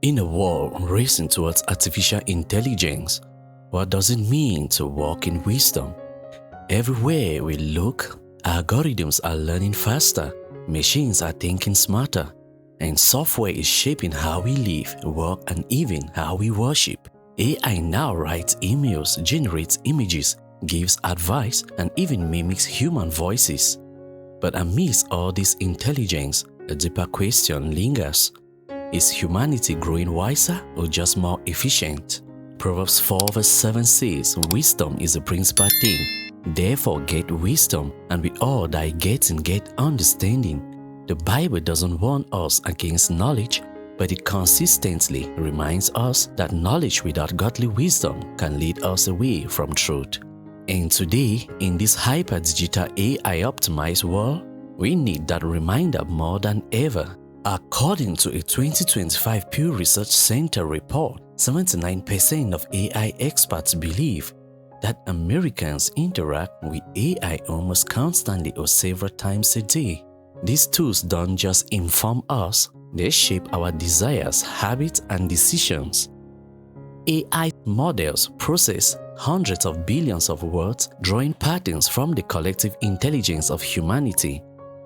In a world racing towards artificial intelligence, what does it mean to walk in wisdom? Everywhere we look, algorithms are learning faster, machines are thinking smarter, and software is shaping how we live, work, and even how we worship. AI now writes emails, generates images, gives advice, and even mimics human voices. But amidst all this intelligence, a deeper question lingers. Is humanity growing wiser or just more efficient? Proverbs 4 verse 7 says, "Wisdom is the principal thing. Therefore get wisdom, and with all thy getting get understanding." The Bible doesn't warn us against knowledge, but it consistently reminds us that knowledge without godly wisdom can lead us away from truth. And today, in this hyper-digital AI-optimized world, we need that reminder more than ever. According to a 2025 Pew Research Center report, 79% of AI experts believe that Americans interact with AI almost constantly or several times a day. These tools don't just inform us, they shape our desires, habits, and decisions. AI models process hundreds of billions of words, drawing patterns from the collective intelligence of humanity.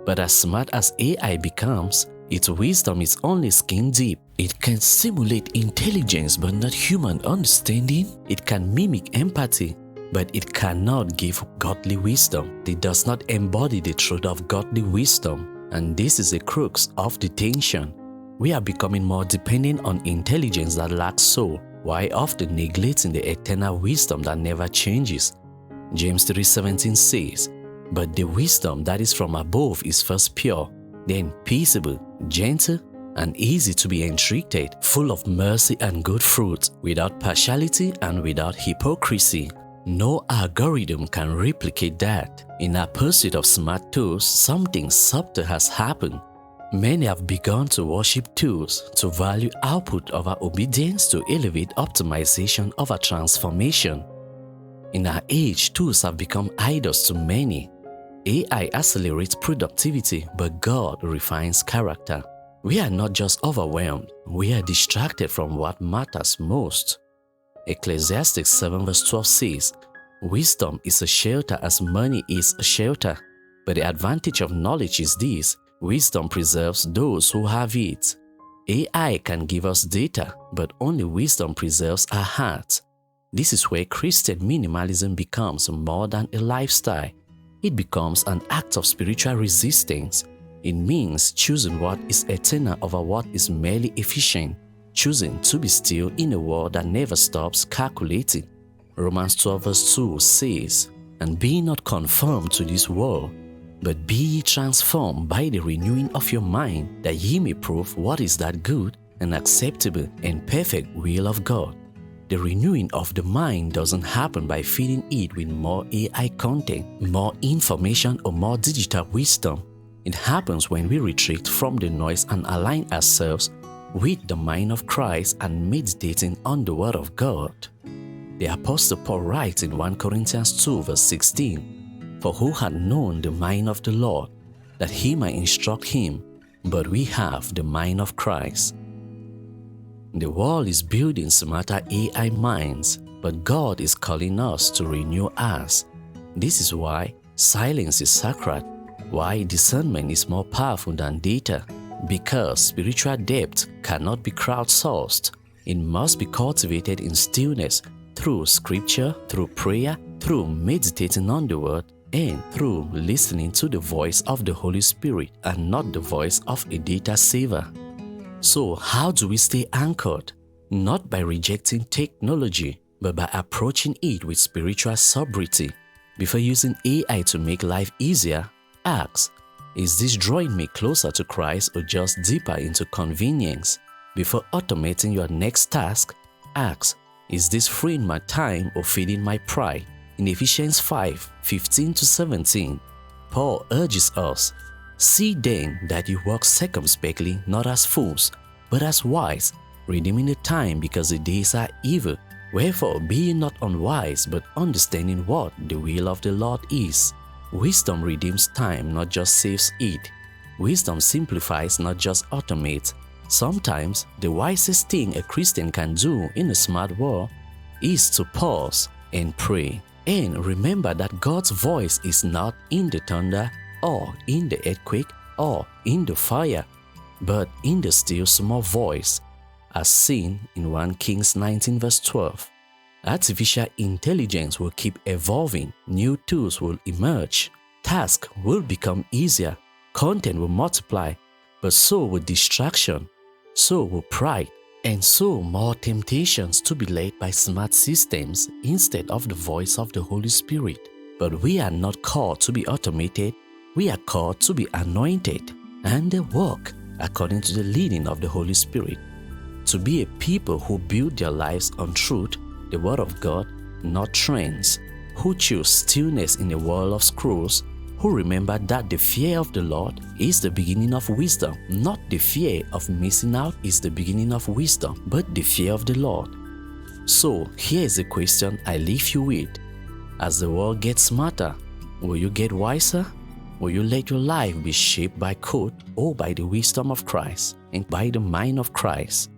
But as smart as AI becomes, its wisdom is only skin deep. It can simulate intelligence but not human understanding. It can mimic empathy, but it cannot give godly wisdom. It does not embody the truth of godly wisdom. And this is the crux of the tension. We are becoming more dependent on intelligence that lacks soul, while often neglecting the eternal wisdom that never changes. James 3:17 says, "But the wisdom that is from above is first pure, then peaceable, gentle, and easy to be entreated, full of mercy and good fruits, without partiality and without hypocrisy." No algorithm can replicate that. In our pursuit of smart tools, something subtle has happened. Many have begun to worship tools, to value output over obedience, to elevate optimization over transformation. In our age, tools have become idols to many. AI accelerates productivity, but God refines character. We are not just overwhelmed, we are distracted from what matters most. Ecclesiastes 7 verse 12 says, "Wisdom is a shelter as money is a shelter, but the advantage of knowledge is this: wisdom preserves those who have it." AI can give us data, but only wisdom preserves our hearts. This is where Christian minimalism becomes more than a lifestyle. It becomes an act of spiritual resistance. It means choosing what is eternal over what is merely efficient, choosing to be still in a world that never stops calculating. Romans 12 verse 2 says, "And be not conformed to this world, but be ye transformed by the renewing of your mind, that ye may prove what is that good and acceptable and perfect will of God." The renewing of the mind doesn't happen by feeding it with more AI content, more information, or more digital wisdom. It happens when we retreat from the noise and align ourselves with the mind of Christ and meditating on the Word of God. The Apostle Paul writes in 1 Corinthians 2 verse 16, "For who had known the mind of the Lord, that he might instruct him? But we have the mind of Christ." The world is building smarter AI minds, but God is calling us to renew ours. This is why silence is sacred, why discernment is more powerful than data, because spiritual depth cannot be crowdsourced. It must be cultivated in stillness, through scripture, through prayer, through meditating on the Word, and through listening to the voice of the Holy Spirit and not the voice of a data saver. So how do we stay anchored? Not by rejecting technology, but by approaching it with spiritual sobriety. Before using AI to make life easier, ask, is this drawing me closer to Christ or just deeper into convenience? Before automating your next task, ask, is this freeing my time or feeding my pride? In Ephesians 5:15-17, Paul urges us, "See then that you walk circumspectly, not as fools, but as wise, redeeming the time, because the days are evil. Wherefore be ye not unwise, but understanding what the will of the Lord is." Wisdom redeems time, not just saves it. Wisdom simplifies, not just automates. Sometimes the wisest thing a Christian can do in a smart world is to pause and pray and remember that God's voice is not in the thunder or in the earthquake or in the fire, but in the still small voice, as seen in 1 Kings 19 verse 12. Artificial intelligence will keep evolving, new tools will emerge, tasks will become easier, content will multiply, but so will distraction, so will pride, and so more temptations to be led by smart systems instead of the voice of the Holy Spirit. But we are not called to be automated, we are called to be anointed and walk according to the leading of the Holy Spirit. To be a people who build their lives on truth, the Word of God, not trends, who choose stillness in a world of scrolls, who remember that the fear of the Lord is the beginning of wisdom. Not the fear of missing out is the beginning of wisdom, but the fear of the Lord. So here is a question I leave you with. As the world gets smarter, will you get wiser? Will you let your life be shaped by code or by the wisdom of Christ and by the mind of Christ?